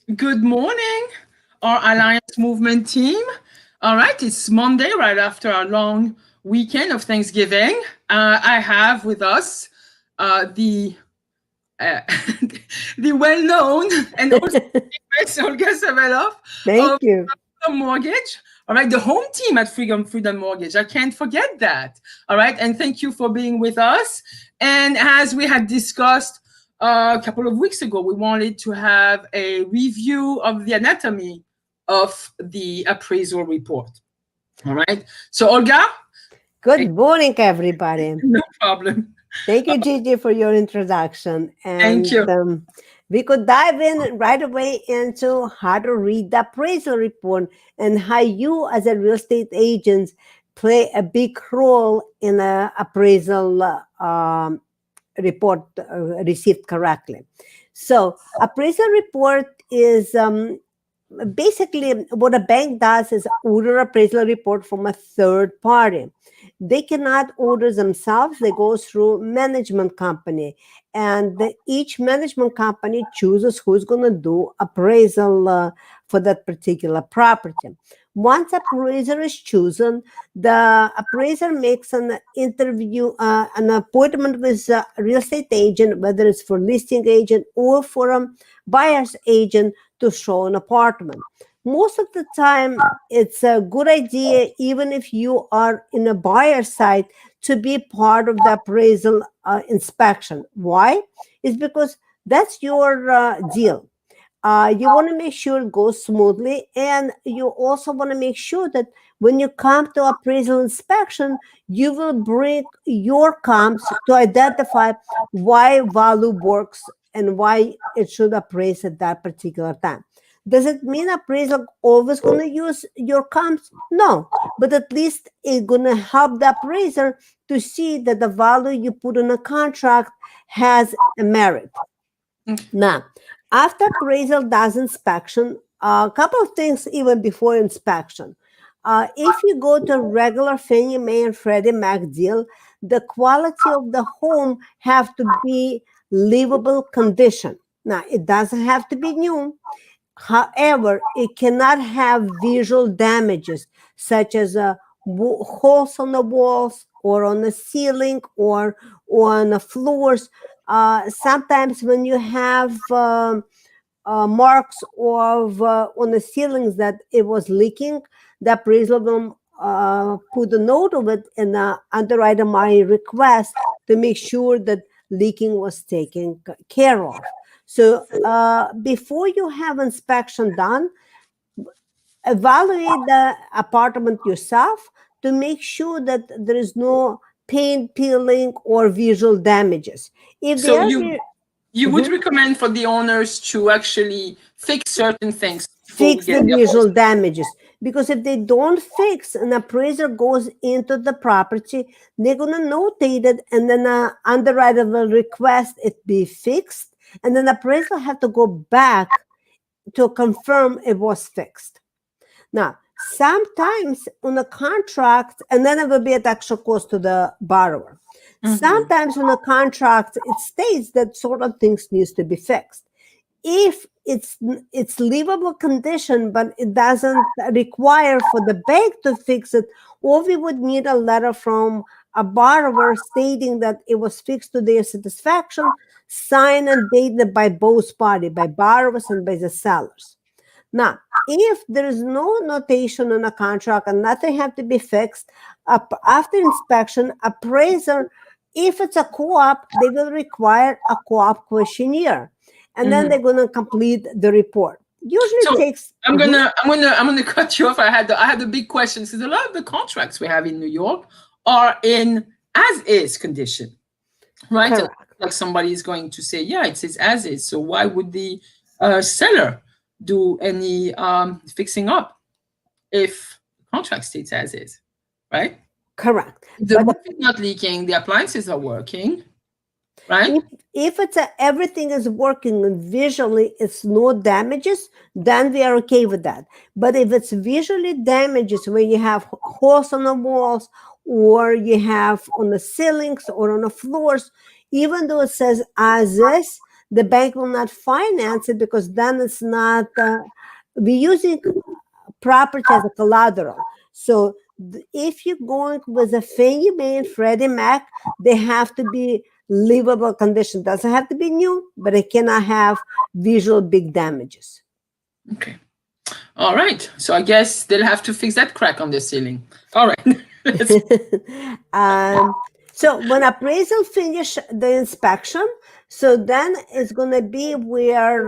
Good morning, our Alliance Movement team. All right, it's Monday, right after our long weekend of Thanksgiving. I have with us the uh, the well-known and also famous Olga Savelov Thank of you. Freedom Mortgage. All right, the home team at Freedom Mortgage. I can't forget that. All right, and thank you for being with us. And as we had discussed a couple of weeks ago, we wanted to have a review of the anatomy of the appraisal report. All right, so Olga, Good morning, everybody. no problem. Thank you, Gigi, for your introduction. Thank And you. we could dive in right away into how to read the appraisal report and how you, as a real estate agent, play a big role in a appraisal report received correctly. So, appraisal report is basically what a bank does is order appraisal report from a third party. They cannot order themselves. They go through management company, and each management company chooses who's going to do appraisal for that particular property. Once appraiser is chosen, the appraiser makes an interview, an appointment with a real estate agent, whether it's for listing agent or for a buyer's agent, to show an apartment. Most of the time, it's a good idea, even if you are in a buyer side, to be part of the appraisal inspection. Why? It's because that's your deal. You want to make sure it goes smoothly, and you also want to make sure that when you come to appraisal inspection, you will bring your comps to identify why value works and why it should appraise at that particular time. Does it mean appraisal always going to use your comps? No, but at least it's going to help the appraiser to see that the value you put in a contract has a merit. Now, after appraisal does inspection, a couple of things even before inspection. If you go to regular Fannie Mae and Freddie Mac deal, the quality of the home have to be livable condition. Now, it doesn't have to be new. However, it cannot have visual damages such as holes on the walls or on the ceiling or on the floors. Sometimes when you have marks of on the ceilings that it was leaking, the appraisal will put a note of it and underwrite my request to make sure that leaking was taken care of. So before you have inspection done, evaluate the apartment yourself to make sure that there is no paint peeling or visual damages. If So there are you would recommend for the owners to actually fix certain things before we fix get the their homes. visual damages, because if they don't fix, an appraiser goes into the property, they're going to notate it, and then underwriter will request it be fixed, and then the appraiser have to go back to confirm it was fixed. Now, sometimes on a contract, and then it will be at extra cost to the borrower. Sometimes on a contract, it states that sort of things needs to be fixed. If it's livable condition, but it doesn't require for the bank to fix it, or we would need a letter from a borrower stating that it was fixed to their satisfaction, signed and dated by both parties, by borrowers and by the sellers. Now, if there is no notation on a contract and nothing have to be fixed, after inspection, appraiser, if it's a co-op, they will require a co-op questionnaire, and then they're going to complete the report. Usually it So takes. I'm gonna cut you off. I had the big question because a lot of the contracts we have in New York are in as is condition, right? Correct. Like somebody is going to say, yeah, it says as is. So why would the seller do any fixing up if the contract states as is, right? Correct. The But roof is not leaking, the appliances are working, right? if it's everything is working and visually it's no damages, then we are okay with that. But if it's visually damages, where you have holes on the walls or you have on the ceilings or on the floors, even though it says as is, the bank will not finance it because then it's not, we're using property as a collateral. So if you're going with a Fannie Mae and Freddie Mac, they have to be livable condition. Doesn't have to be new, but it cannot have visual big damages. Okay. All right. So I guess they'll have to fix that crack on the ceiling. All right. So when appraisal finish the inspection, so then it's going to be where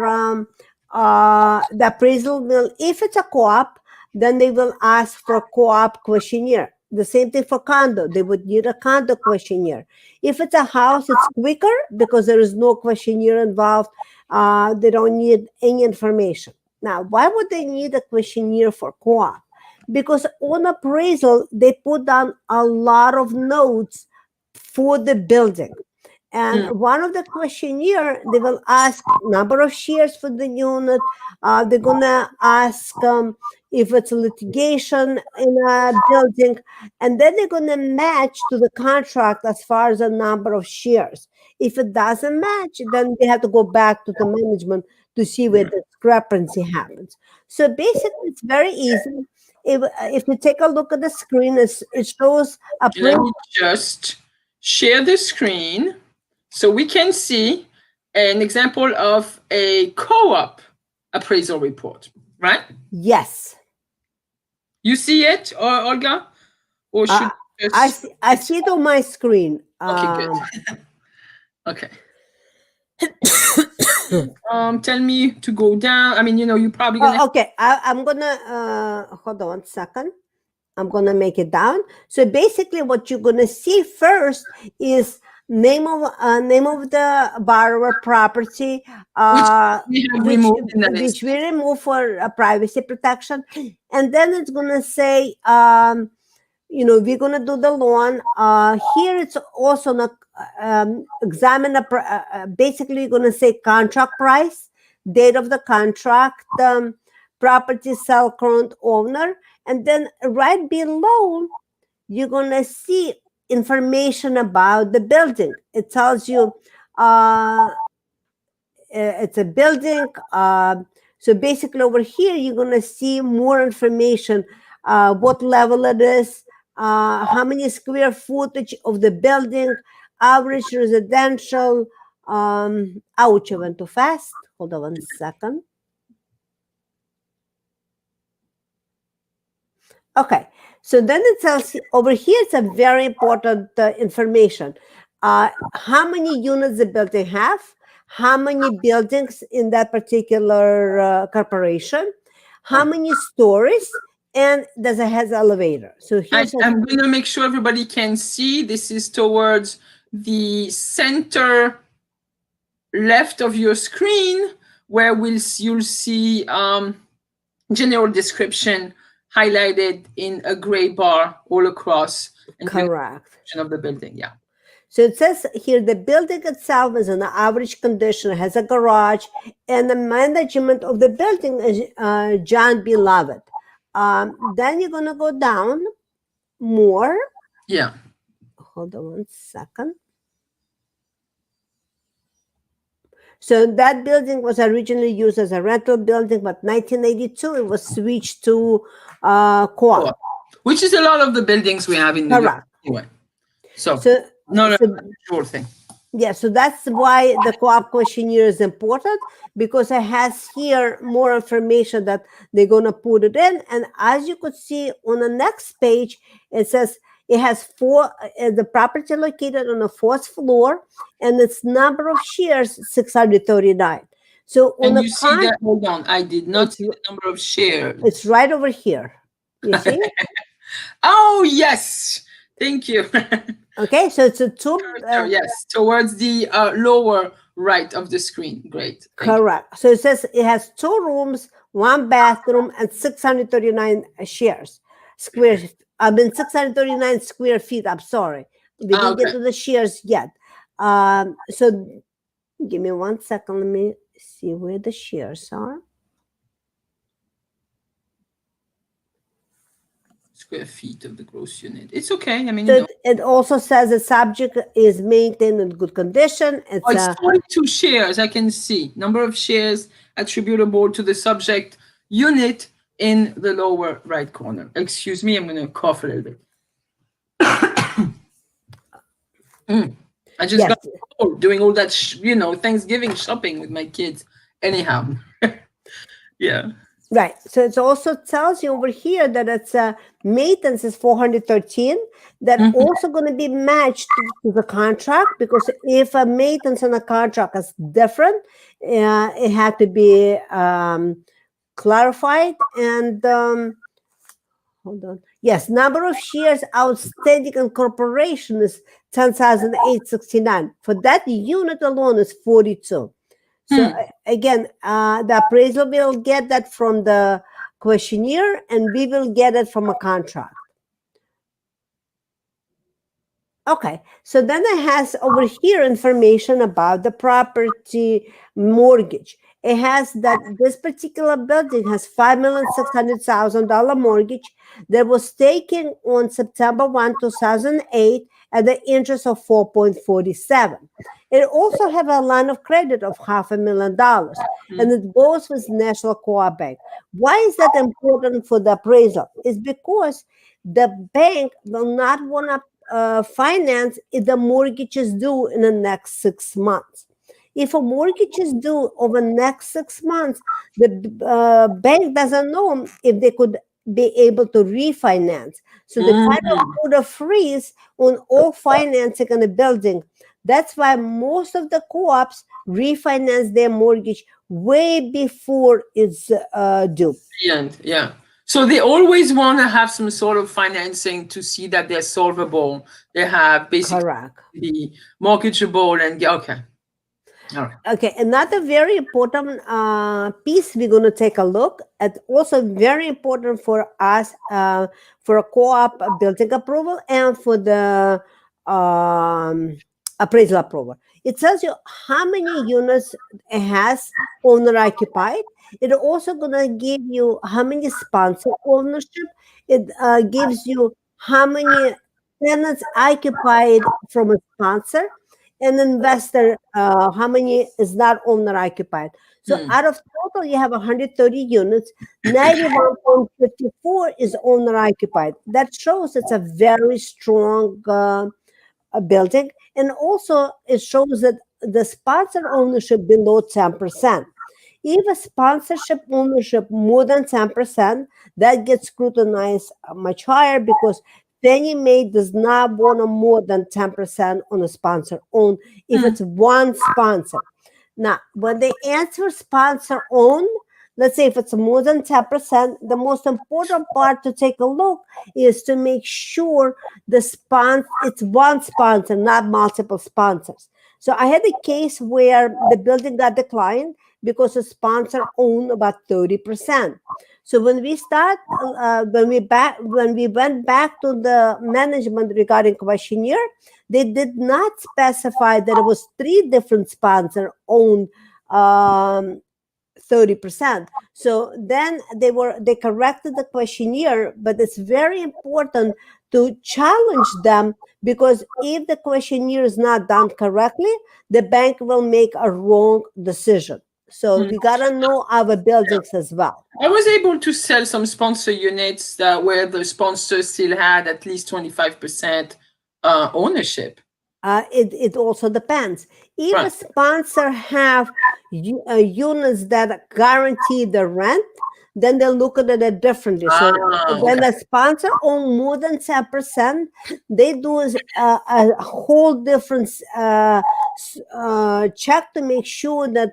the appraisal will, if it's a co-op, then they will ask for a co-op questionnaire. The same thing for condo. They would need a condo questionnaire. If it's a house, it's quicker because there is no questionnaire involved. They don't need any information. Now, why would they need a questionnaire for co-op? Because on appraisal, they put down a lot of notes for the building. And one of the questionnaire, they will ask number of shares for the unit. They're going to ask if it's litigation in a building. And then they're going to match to the contract as far as the number of shares. If it doesn't match, then they have to go back to the management to see where the discrepancy happens. So basically, it's very easy. If you take a look at the screen, it shows a Let me just share the screen so we can see an example of a co-op appraisal report, right? Yes. You see it, Olga? Or should I see it on my screen. Okay, good. Okay. Tell me to go down. I mean, you probably gonna. Okay, I'm gonna hold on 1 second. I'm gonna make it down. So basically, what you're gonna see first is name of the borrower, property, which we remove for privacy protection, and then it's gonna say, we're gonna do the loan. Here it's also not examine basically you're gonna say contract price, date of the contract, property sell current owner, and then right below you're gonna see information about the building. It tells you it's a building. So basically over here you're gonna see more information, what level it is, how many square footage of the building, average residential. Ouch, I went too fast. Hold on 1 second. Okay, so then it tells over here, it's a very important information. How many units the building have, how many buildings in that particular corporation, how many stories, and does it has elevator. So here's I'm going to make sure everybody can see. This is towards the center left of your screen, where you'll see general description highlighted in a gray bar all across. And correct. Of the building, yeah. So it says here the building itself is in an average condition, has a garage, and the management of the building is John Beloved. Then you're going to go down more. Yeah. Hold on 1 second. So that building was originally used as a rental building, but 1982 it was switched to co-op. Which is a lot of the buildings we have in New York anyway. So no, sure thing. Yeah, so that's why the co-op questionnaire is important, because it has here more information that they're going to put it in. And as you could see on the next page, it says it has the property located on the 4th floor, and its number of shares 639. So on you see that? Hold on, I did not see the number of shares. It's right over here. You see? Oh yes, thank you. Okay, so it's a two. Yes, towards the lower right of the screen. Great. Correct. So it says it has 2 rooms, 1 bathroom, and 639 shares. 639 square feet. I'm sorry. We didn't get to the shares yet. So give me 1 second. Let me see where the shares are. square feet of the gross unit. It's okay. I mean, So it also says the subject is maintained in good condition. oh, It's it's a 42 shares. I can see number of shares attributable to the subject unit in the lower right corner. Excuse me, I'm going to cough a little bit. I just yes, got cold doing all that, Thanksgiving shopping with my kids. Anyhow, yeah. right. So it also tells you over here that it's maintenance is 413. That Mhm. also going to be matched to the contract, because if a maintenance on a contract is different, it had to be clarified. And hold on. Yes, number of shares outstanding in corporation is 10,869. For that unit alone is 42. So Hmm. again, the appraisal will get that from the questionnaire, and we will get it from a contract. Okay, so then it has over here information about the property mortgage. It has that this particular building has $5,600,000 mortgage that was taken on September 1, 2008 at the interest of 4.47. It also have a line of credit of $500,000, and it goes with National Co-op Bank. Why is that important for the appraisal? Is because the bank will not want to finance if the mortgage is due in the next 6 months. If a mortgage is due over the next 6 months, the bank doesn't know if they could be able to refinance. So they kind of Mm. put a freeze on all financing in the building. That's why most of the co-ops refinance their mortgage way before it's due. Brilliant. Yeah. So they always want to have some sort of financing to see that they're solvable. They have basically Correct. be mortgageable and okay. All right. Okay, another very important piece we're going to take a look at, also very important for us for a co-op building approval and for the appraisal approval. It tells you how many units it has owner occupied. It also going to give you how many sponsor ownership. It gives you how many tenants occupied from a sponsor, an investor, how many is not owner occupied. So Hmm. out of total, you have 130 units, 91.54 is owner occupied. That shows it's a very strong building. And also it shows that the sponsor ownership below 10%. If a sponsorship ownership more than 10%, that gets scrutinized much higher, because Fannie Mae does not want more than 10% on a sponsor owned if Hmm. it's one sponsor. Now, when they answer sponsor owned, let's say if it's more than 10%, the most important part to take a look is to make sure it's one sponsor, not multiple sponsors. So I had a case where the building got declined because the sponsor owned about 30%. So when we went back to the management regarding questionnaire, they did not specify that it was three different sponsor owned 30%. So then they corrected the questionnaire, but it's very important to challenge them, because if the questionnaire is not done correctly, the bank will make a wrong decision. So Hmm. we gotta know our buildings as well. I was able to sell some sponsor units where the sponsor still had at least 25% ownership. It also depends. If a Right. sponsor have units that guarantee the rent, then they'll look at it differently. So Ah, when okay. a sponsor own more than 10%, they do a whole different check to make sure that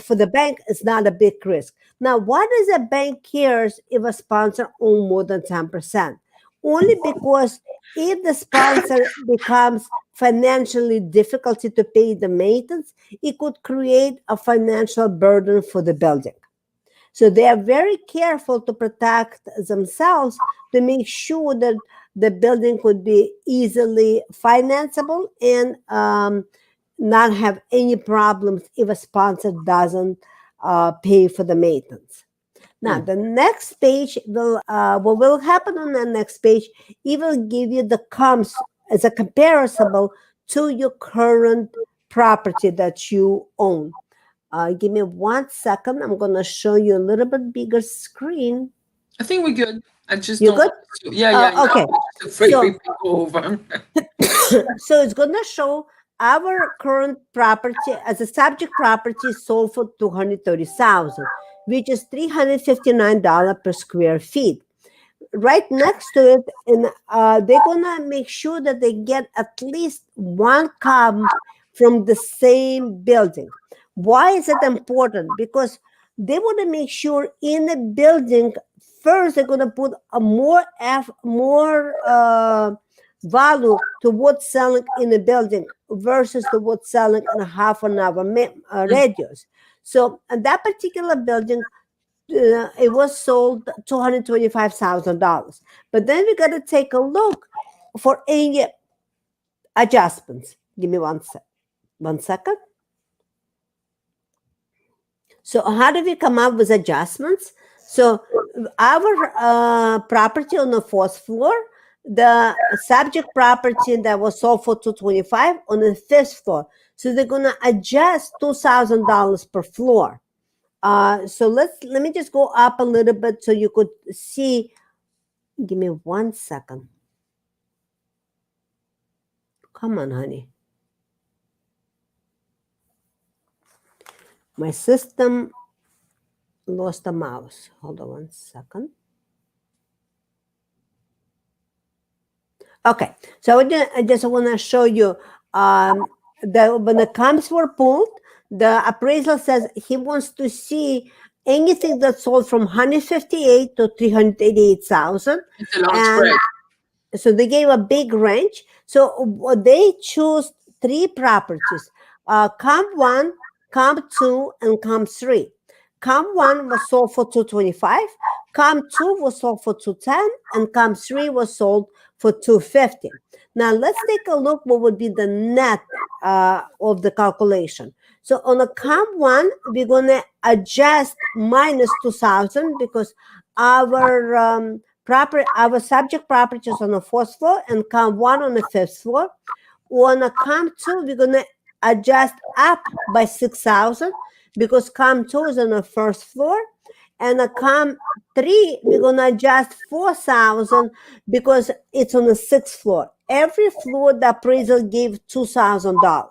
for the bank it's not a big risk. Now, why does a bank cares if a sponsor own more than 10%? Only because if the sponsor becomes financially difficulty to pay the maintenance, it could create a financial burden for the building. So they are very careful to protect themselves to make sure that the building could be easily financeable and not have any problems if a sponsor doesn't pay for the maintenance. Now, the next page will, what will happen on the next page, it will give you the comps as a comparable to your current property that you own. Give me 1 second. I'm going to show you a little bit bigger screen. I think we're good. I just You don't good? want to. Yeah. Okay. I'm just afraid So, we will go over. so it's going to show our current property as a subject property sold for $230,000, which is $359 per square feet. Right next to it, and they're gonna make sure that they get at least one comp from the same building. Why is it important? Because they want to make sure in the building first they're gonna put a more value to what's selling in the building versus to what's selling in a half an hour radius. So in that particular building, it was sold $225,000. But then we got to take a look for any adjustments. Give me 1 second. So how do we come up with adjustments? So our property on the fourth floor, the subject property that was sold for $225 on the fifth floor. So they're going to adjust $2,000 per floor. So let me just go up a little bit so you could see. Give me 1 second. Come on, honey. My system lost a mouse. Hold on 1 second. Okay, so I just want to show you that when the comps were pulled, the appraisal says he wants to see anything that sold from 158 to 388,000. It's a large spread. So they gave a big range. So they chose 3 properties: comp 1, comp 2, and comp 3. Comp 1 was sold for 225. Comp 2 was sold for 210, and comp 3 was sold for 250. Now let's take a look what would be the net of the calculation. So on a comp 1, we're going to adjust minus 2,000 because our subject property is on the fourth floor and comp 1 on the fifth floor. On a comp 2, we're going to adjust up by 6,000 because comp 2 is on the first floor. And a comp 3, we're going to adjust 4,000 because it's on the sixth floor. Every floor, the appraisal gave $2,000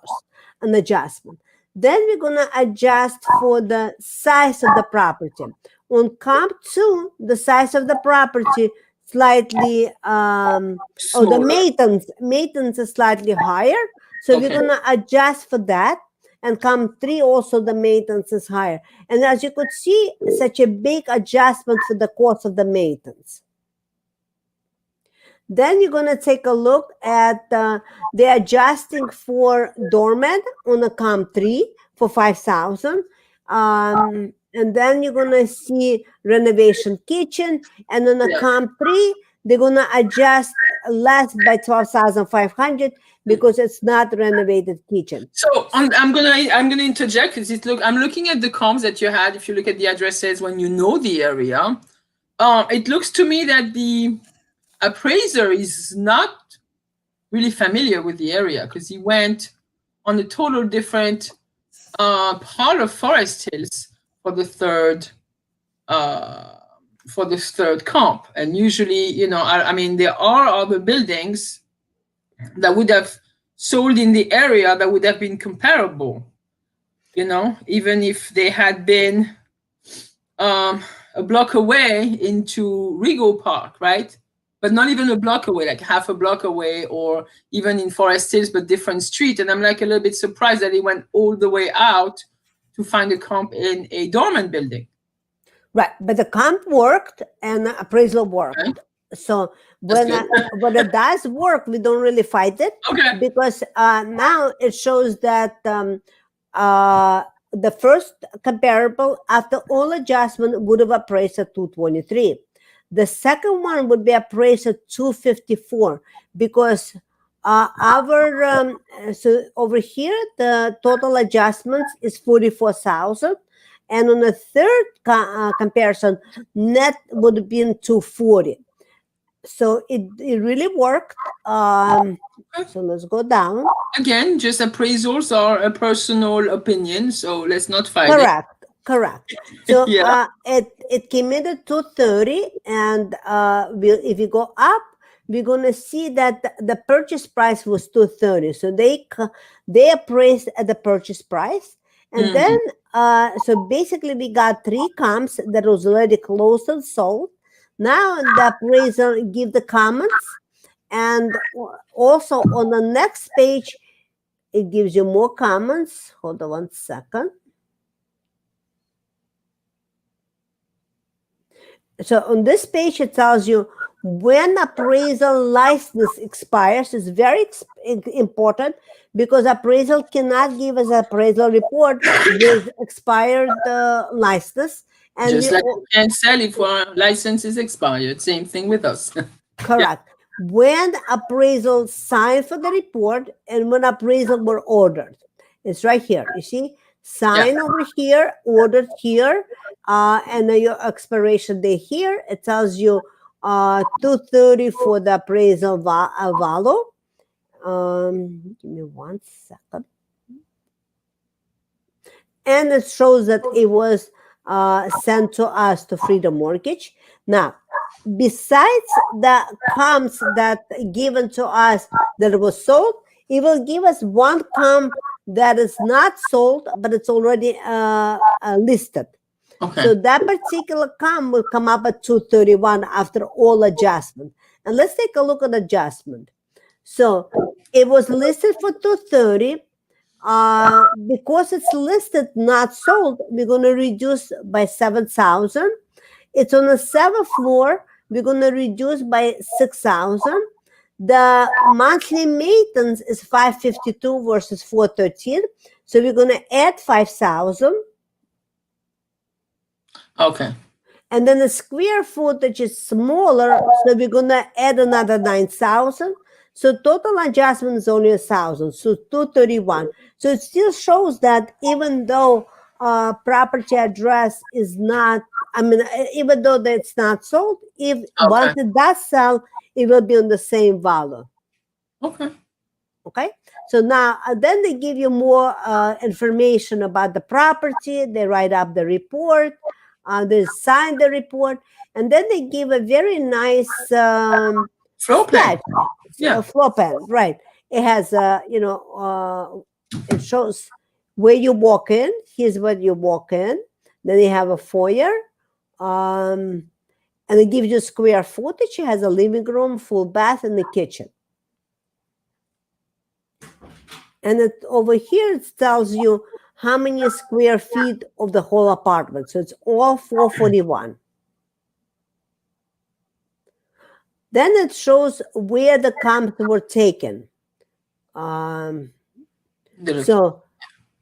an adjustment. Then we're going to adjust for the size of the property. On comp 2, the size of the property slightly, the maintenance is slightly higher. So we're going to adjust for that. And comp 3 also the maintenance is higher. And as you could see, such a big adjustment for the cost of the maintenance. Then you're going to take a look at the adjusting for doormat on the comp 3 for 5,000. And then you're going to see renovation kitchen. And on the comp 3, they're going to adjust less by 12,500 because it's not renovated kitchen. So I'm gonna interject because I'm looking at the comps that you had. If you look at the addresses when you know the area, it looks to me that the appraiser is not really familiar with the area because he went on a total different part of Forest Hills for the third comp. And usually, I mean, there are other buildings that would have sold in the area that would have been comparable, even if they had been a block away into Regal Park, right? But not even a block away, like half a block away, or even in Forest Hills, but different street. And I'm like a little bit surprised that he went all the way out to find a comp in a dormant building. Right, but the comp worked and the appraisal worked. Okay. So when it does work, we don't really fight it. Okay. Because now it shows that the first comparable after all adjustment would have appraised at 223. The second one would be appraised at 254 because so over here the total adjustments is 44,000, And on the third comparison, net would have been 240. So it really worked. So let's go down. Again, just appraisals are a personal opinion, so let's not fight it. Correct. So Yeah. it came in at 230, and if you go up, we're gonna see that the purchase price was 230. So they appraised at the purchase price, and then so basically we got 3 comps that was already closed and sold. Now the appraiser give the comments, and also on the next page it gives you more comments. Hold on 1 second. So on this page, it tells you when appraisal license expires. It's very important because appraisal cannot give us appraisal report with expired license. And just like you can't sell if our license is expired. Same thing with us. Correct. Yeah. When appraisal signed for the report and when appraisal were ordered. It's right here. You see? Sign over here, ordered here, and then your expiration date here. It tells you 230 for the appraisal value. Give me 1 second. And it shows that it was sent to us to Freedom Mortgage. Now, besides the comps that given to us that it was sold, it will give us one comp that is not sold, but it's already listed. Okay. So that particular comp will come up at 231 after all adjustment. And let's take a look at adjustment. So it was listed for 230. Because it's listed not sold, we're going to reduce by 7,000. It's on the 7th floor. We're going to reduce by 6,000. The monthly maintenance is 552 versus 413. So we're going to add 5,000. Okay. And then the square footage is smaller, so we're going to add another 9,000. So total adjustment is only 1,000, so 231. So it still shows that even though property address is not, even though it's not sold, if once it does sell, it will be on the same value. Okay. Okay. So now, then they give you more information about the property. They write up the report. They sign the report, and then they give a very nice floor plan. Yeah, floor plan, right? It has it shows where you walk in. Here's where you walk in. Then you have a foyer, and it gives you square footage. It has a living room, full bath, and the kitchen. And over here it tells you how many square feet of the whole apartment. So it's all 441. Then it shows where the comps were taken. So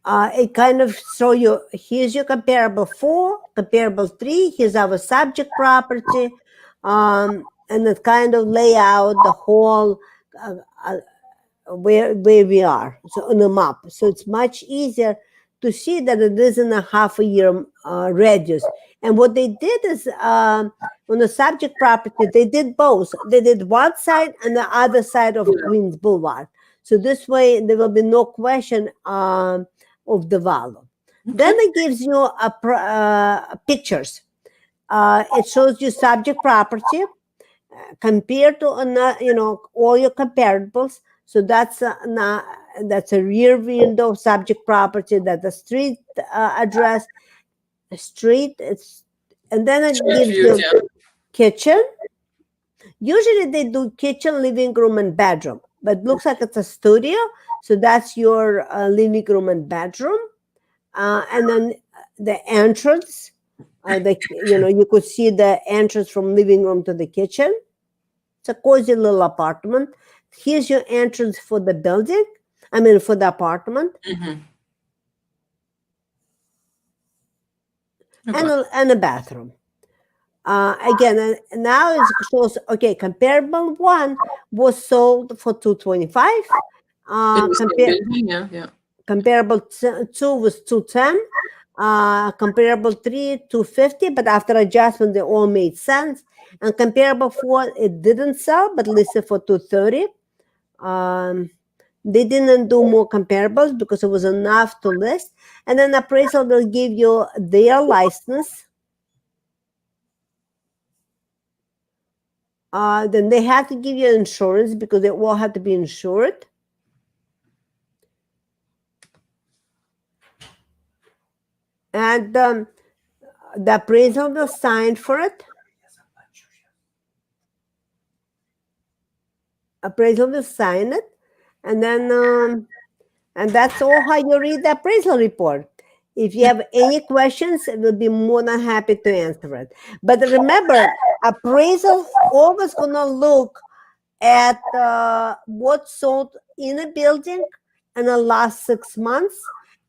it kind of show you, here's your comparable 4, comparable 3, here's our subject property, and it kind of lay out the whole where we are, so on the map. So it's much easier to see that it isn't a half a year radius. And what they did is on the subject property, they did both. They did one side and the other side of Queens Boulevard. So this way there will be no question of the value. Then it gives you pictures. It shows you subject property compared to all your comparables. So that's a rear window subject property, that the street address, and then it gives you kitchen. Usually they do kitchen, living room, and bedroom, but it looks like it's a studio. So that's your living room and bedroom, and then the entrance. You could see the entrance from living room to the kitchen. It's a cozy little apartment. Here's your entrance for the building. For the apartment. Mm-hmm. And a bathroom. Again, now it shows, okay, comparable 1 was sold for 225. Comparable 2 was 210. Comparable 3 to 50, but after adjustment, they all made sense. And comparable 4, it didn't sell, but listed for 230. They didn't do more comparables because it was enough to list. And then appraisal will give you their license. Then they have to give you insurance because they all have to be insured. And the appraisal will sign for it. Appraisal will sign it. And then, and that's all how you read the appraisal report. If you have any questions, we'll be more than happy to answer it. But remember, appraisal always gonna look at what sold in a building in the last 6 months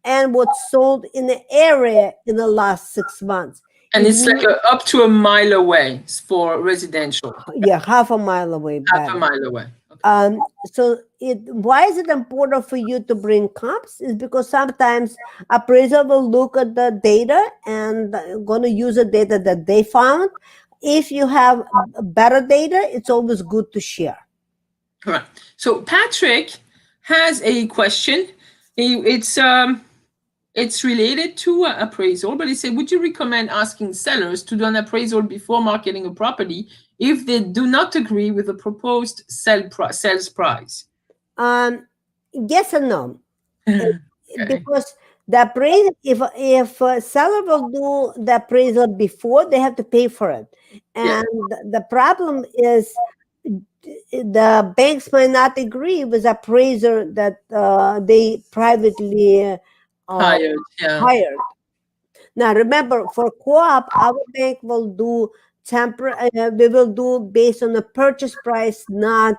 and what sold in the area in the last 6 months. And it's like up to a mile away for residential. Yeah, half a mile away. Half a mile away. Okay. So why is it important for you to bring comps? Is because sometimes appraiser will look at the data and going to use the data that they found. If you have better data, it's always good to share. All right. So Patrick has a question. It's related to appraisal, but he said, would you recommend asking sellers to do an appraisal before marketing a property if they do not agree with the proposed sales price? Yes and no. Okay. Because the appraisal, if a seller will do the appraisal before, they have to pay for it. And the problem is the banks might not agree with the appraiser that they privately hired. Now remember, for co-op, our bank will do we will do based on the purchase price, not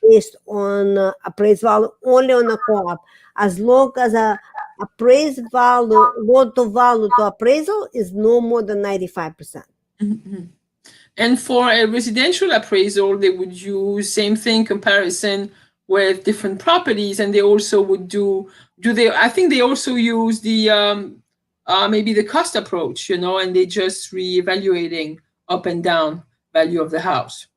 based on appraised value, only on the co-op. As long as a appraised value, loan to value to appraisal is no more than 95%. Mm-hmm. And for a residential appraisal, they would use same thing, comparison with different properties, and they also would I think they also use the maybe the cost approach, and they just reevaluating up and down value of the house.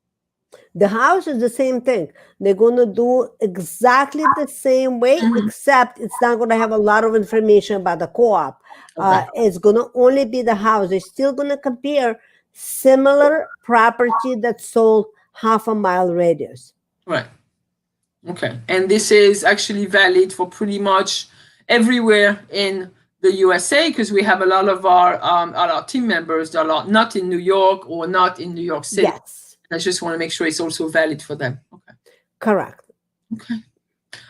The house is the same thing. They're going to do exactly the same way, except it's not going to have a lot of information about the co-op. Okay. It's going to only be the house. They're still going to compare similar property that sold half a mile radius. Right. Okay. And this is actually valid for pretty much everywhere in the USA, because we have a lot of our team members that are not in New York or not in New York City. Yes. I just want to make sure it's also valid for them. Okay. Correct. Okay.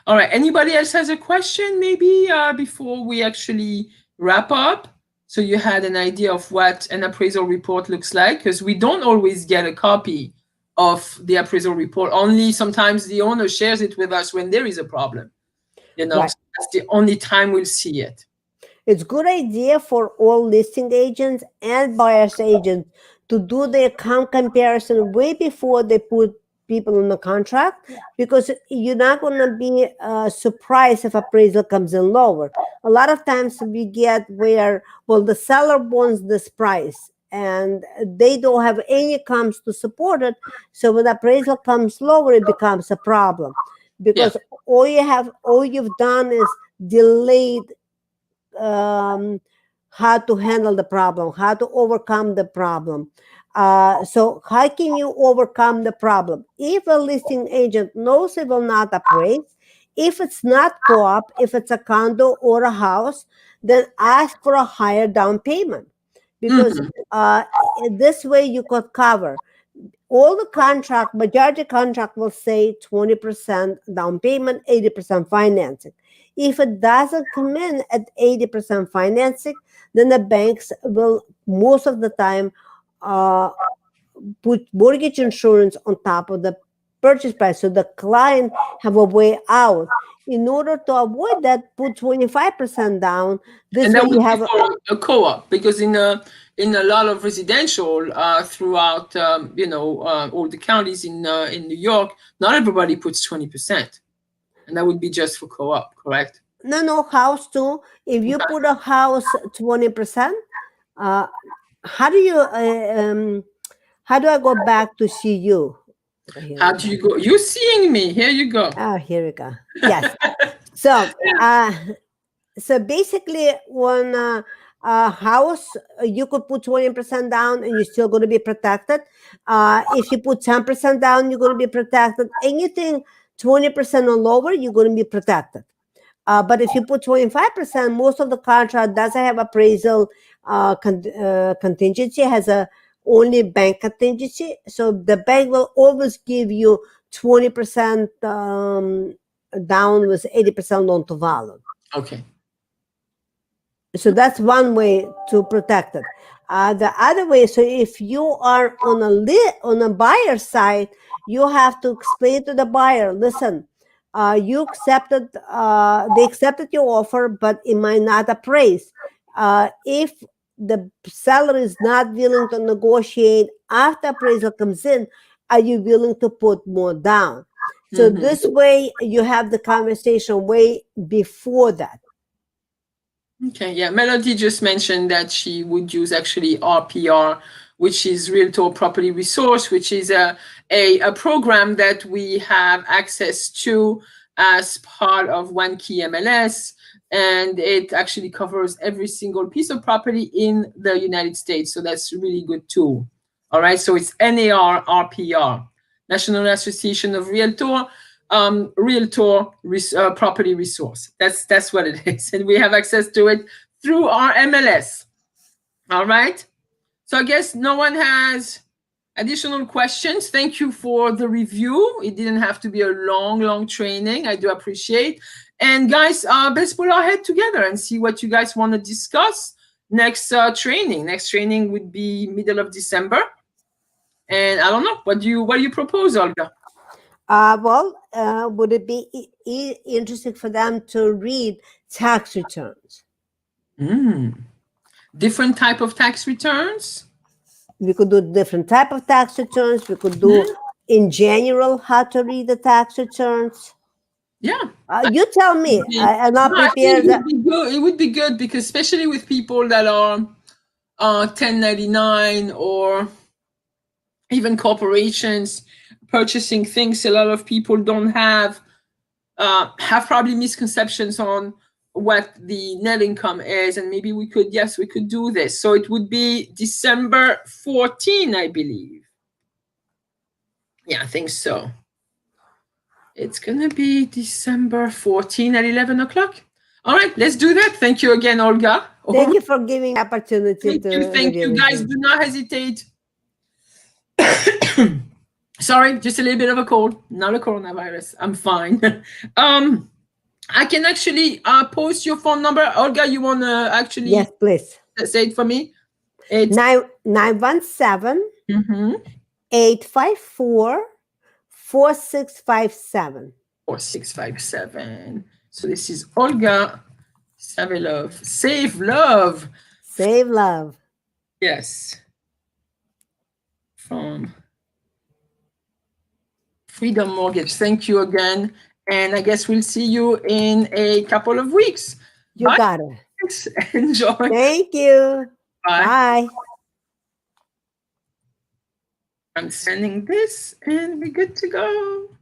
All right. Anybody else has a question maybe before we actually wrap up? So you had an idea of what an appraisal report looks like, because we don't always get a copy of the appraisal report. Only sometimes the owner shares it with us when there is a problem. Right. So that's the only time we'll see it. It's a good idea for all listing agents and buyer's agents to do the account comparison way before they put people in the contract, because you're not going to be surprised if appraisal comes in lower. A lot of times we get where, well, the seller wants this price and they don't have any comps to support it. So when appraisal comes lower, it becomes a problem, because all you've done is delayed how to handle the problem, how to overcome the problem. So how can you overcome the problem? If a listing agent knows it will not appraise, if it's not co-op, if it's a condo or a house, then ask for a higher down payment, because this way you could cover all the contract. Majority contract will say 20% down payment, 80% financing. If it doesn't come in at 80% financing, then the banks will most of the time put mortgage insurance on top of the purchase price, so the client have a way out. In order to avoid that, put 25% down. This way you have a co-op, because in a lot of residential throughout all the counties in New York, not everybody puts 20%. And that would be just for co-op, correct? No, house too. If you put a house 20%, uh, how do you how do I go back to see you? Okay, here How we do go. you go? You seeing me? Here you go. Oh, here we go. Yes. So so basically on a house you could put 20% down and you're still going to be protected. If you put 10% down, you're going to be protected. Anything 20% or lower, you're going to be protected. But if you put 25%, most of the contract doesn't have appraisal contingency, has a only bank contingency. So the bank will always give you 20% down with 80% loan to value. Okay. So that's one way to protect it. The other way, so if you are on a buyer side, you have to explain to the buyer, listen, they accepted your offer, but it might not appraise. If the seller is not willing to negotiate after appraisal comes in, are you willing to put more down? So this way you have the conversation way before that. Okay, yeah. Melody just mentioned that she would use actually RPR, which is Realtor Property Resource, which is a program that we have access to as part of One Key MLS. And it actually covers every single piece of property in the United States. So that's a really good tool. All right, so it's NAR RPR, National Association of Realtor. Realtor property resource. That's what it is, and we have access to it through our MLS. All right. So I guess no one has additional questions. Thank you for the review. It didn't have to be a long training. I do appreciate. And guys, let's put our head together and see what you guys want to discuss next training. Next training would be middle of December. And I don't know. What do you propose, Olga? Would it be interesting for them to read tax returns? Different type of tax returns? We could do different type of tax returns. We could do in general how to read the tax returns. Yeah. You tell me. I'm not prepared. It would be good because especially with people that are 1099 or even corporations purchasing things, a lot of people don't have probably misconceptions on what the net income is, and maybe we could do this. So it would be December 14, I believe. Yeah, I think so. It's gonna be December 14 at 11 o'clock. All right, let's do that. Thank you again, Olga. Thank you for giving opportunity Thank you guys. Do not hesitate. Sorry, just a little bit of a cold, not a coronavirus. I'm fine. I can actually post your phone number. Olga, you want to actually yes, please say it for me? It's 917 854 4657. 4657. So this is Olga Savelov. Save love. Save love. Yes. From Freedom Mortgage. Thank you again. And I guess we'll see you in a couple of weeks. You Bye. got it. Thanks. Enjoy. Thank you. Bye. Bye. I'm sending this and we're good to go.